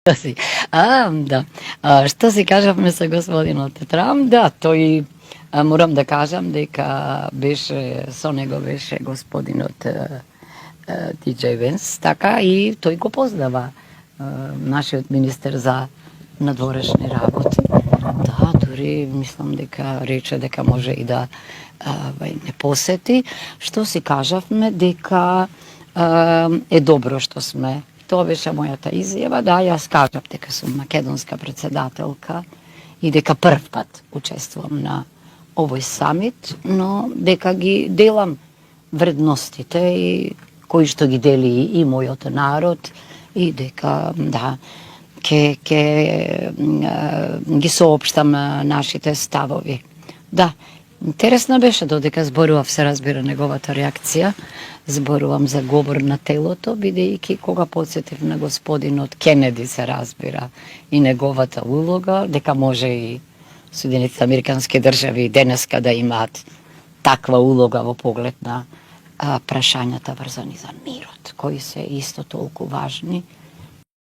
Да. Што си кажавме со господинот Трамп, да, тој морам да кажам дека беше со него беше господинот Тиджей Венс, така и тој го познава нашиот министер за надворешни работи. Да, дури мислам дека рече дека може и да не посети. Што си кажавме дека е добро што сме. Тоа беше мојата изјава, да, јас кажав дека сум македонска председателка и дека прв пат учествувам на овој самит, но дека ги делам вредностите и кои што ги дели и мојот народ и дека, да, ќе ги соопштам нашите ставови. Да, интересно беше додека зборував, се разбира неговата реакција, зборувам за говор на телото, бидејќи кога подсетив на господинот Кенеди, се разбира, и неговата улога, дека може и Соединетите Американски држави денеска да имаат таква улога во поглед на прашањата врзани за мирот, кои се исто толку важни